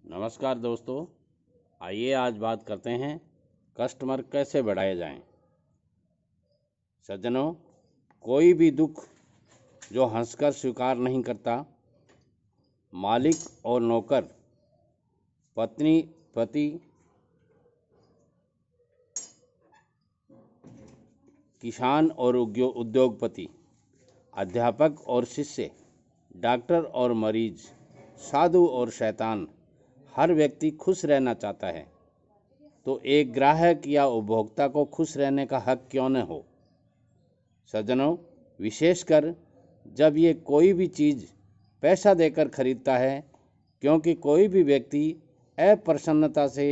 नमस्कार दोस्तों, आइए आज बात करते हैं कस्टमर कैसे बढ़ाए जाएं। सज्जनों, कोई भी दुख जो हंसकर स्वीकार नहीं करता, मालिक और नौकर, पत्नी पति, किसान और उद्योगपति, अध्यापक और शिष्य, डॉक्टर और मरीज, साधु और शैतान, हर व्यक्ति खुश रहना चाहता है। तो एक ग्राहक या उपभोक्ता को खुश रहने का हक क्यों न हो। सज्जनों, विशेषकर जब ये कोई भी चीज़ पैसा देकर खरीदता है, क्योंकि कोई भी व्यक्ति अप्रसन्नता से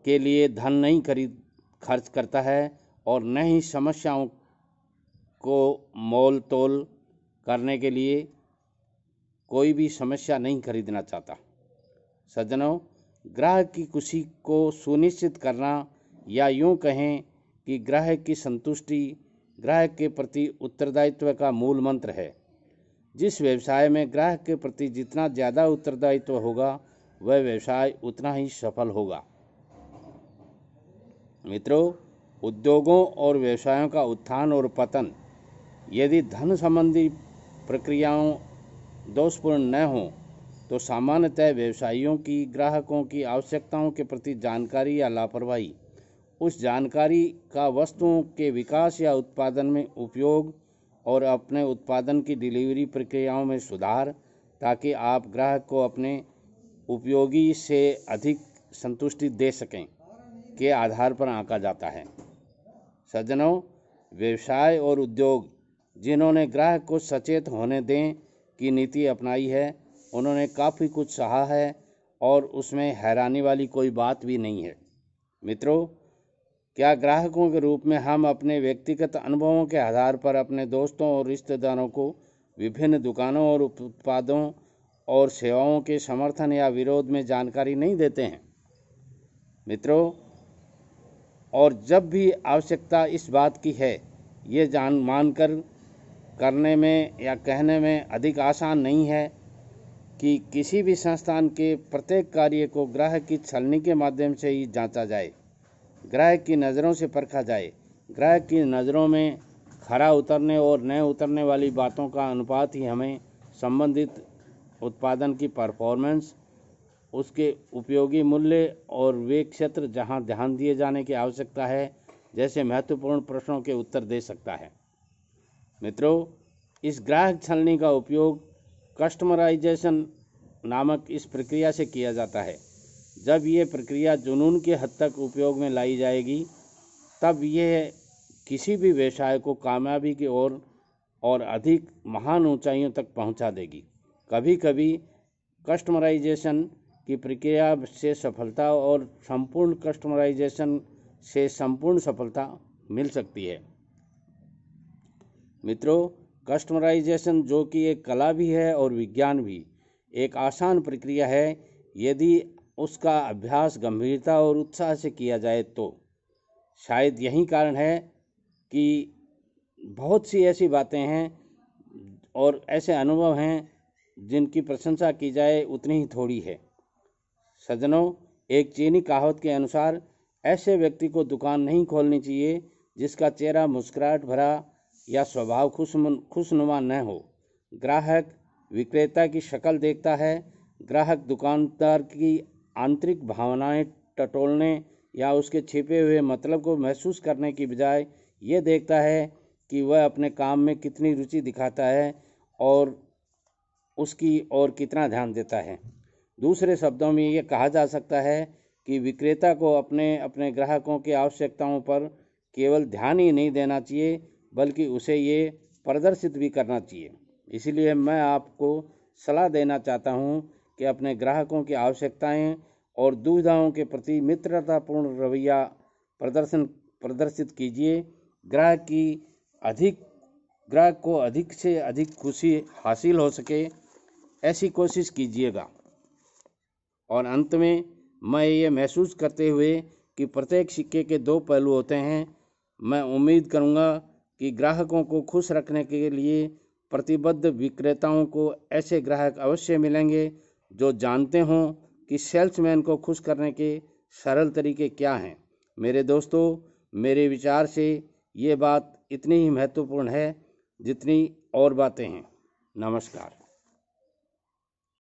के लिए धन नहीं खर्च करता है और न ही समस्याओं को मोल तोल करने के लिए कोई भी समस्या नहीं खरीदना चाहता। सज्जनों, ग्राहक की खुशी को सुनिश्चित करना, या यूं कहें कि ग्राहक की संतुष्टि ग्राहक के प्रति उत्तरदायित्व का मूल मंत्र है। जिस व्यवसाय में ग्राहक के प्रति जितना ज़्यादा उत्तरदायित्व होगा, वह व्यवसाय उतना ही सफल होगा। मित्रों, उद्योगों और व्यवसायों का उत्थान और पतन यदि धन संबंधी प्रक्रियाओं दोषपूर्ण न हो, तो सामान्यतः व्यवसायियों की ग्राहकों की आवश्यकताओं के प्रति जानकारी या लापरवाही, उस जानकारी का वस्तुओं के विकास या उत्पादन में उपयोग और अपने उत्पादन की डिलीवरी प्रक्रियाओं में सुधार, ताकि आप ग्राहक को अपने उपयोगी से अधिक संतुष्टि दे सकें, के आधार पर आंका जाता है। सज्जनों, व्यवसाय और उद्योग जिन्होंने ग्राहक को सचेत होने दें की नीति अपनाई है, उन्होंने काफ़ी कुछ सहा है और उसमें हैरानी वाली कोई बात भी नहीं है। मित्रों, क्या ग्राहकों के रूप में हम अपने व्यक्तिगत अनुभवों के आधार पर अपने दोस्तों और रिश्तेदारों को विभिन्न दुकानों और उत्पादों और सेवाओं के समर्थन या विरोध में जानकारी नहीं देते हैं? मित्रों, और जब भी आवश्यकता इस बात की है, ये मानकर करने में या कहने में अधिक आसान नहीं है कि किसी भी संस्थान के प्रत्येक कार्य को ग्राहक की छलनी के माध्यम से ही जांचा जाए, ग्राहक की नज़रों से परखा जाए। ग्राहक की नज़रों में खरा उतरने और न उतरने वाली बातों का अनुपात ही हमें संबंधित उत्पादन की परफॉर्मेंस, उसके उपयोगी मूल्य और वे क्षेत्र जहां ध्यान दिए जाने की आवश्यकता है जैसे महत्वपूर्ण प्रश्नों के उत्तर दे सकता है। मित्रों, इस ग्राहक छलनी का उपयोग कस्टमराइजेशन नामक इस प्रक्रिया से किया जाता है। जब ये प्रक्रिया जुनून की हद तक उपयोग में लाई जाएगी, तब यह किसी भी व्यवसाय को कामयाबी की ओर और अधिक महान ऊंचाइयों तक पहुंचा देगी। कभी कभी कस्टमराइजेशन की प्रक्रिया से सफलता और संपूर्ण कस्टमराइजेशन से संपूर्ण सफलता मिल सकती है। मित्रों, कस्टमराइजेशन, जो कि एक कला भी है और विज्ञान भी, एक आसान प्रक्रिया है यदि उसका अभ्यास गंभीरता और उत्साह से किया जाए तो। शायद यही कारण है कि बहुत सी ऐसी बातें हैं और ऐसे अनुभव हैं जिनकी प्रशंसा की जाए उतनी ही थोड़ी है। सज्जनों, एक चीनी कहावत के अनुसार ऐसे व्यक्ति को दुकान नहीं खोलनी चाहिए जिसका चेहरा मुस्कुराहट भरा या स्वभाव खुशनुमा न हो। ग्राहक विक्रेता की शक्ल देखता है, ग्राहक दुकानदार की आंतरिक भावनाएं टटोलने या उसके छिपे हुए मतलब को महसूस करने की बजाय ये देखता है कि वह अपने काम में कितनी रुचि दिखाता है और उसकी ओर कितना ध्यान देता है। दूसरे शब्दों में ये कहा जा सकता है कि विक्रेता को अपने ग्राहकों की आवश्यकताओं पर केवल ध्यान ही नहीं देना चाहिए, बल्कि उसे ये प्रदर्शित भी करना चाहिए। इसलिए मैं आपको सलाह देना चाहता हूँ कि अपने ग्राहकों की आवश्यकताएं और दुविधाओं के प्रति मित्रतापूर्ण रवैया प्रदर्शित कीजिए। ग्राहक को अधिक से अधिक खुशी हासिल हो सके, ऐसी कोशिश कीजिएगा। और अंत में मैं ये महसूस करते हुए कि प्रत्येक सिक्के के दो पहलू होते हैं, मैं उम्मीद करूँगा कि ग्राहकों को खुश रखने के लिए प्रतिबद्ध विक्रेताओं को ऐसे ग्राहक अवश्य मिलेंगे जो जानते हों कि सेल्समैन को खुश करने के सरल तरीके क्या हैं। मेरे दोस्तों, मेरे विचार से ये बात इतनी ही महत्वपूर्ण है जितनी और बातें हैं। नमस्कार।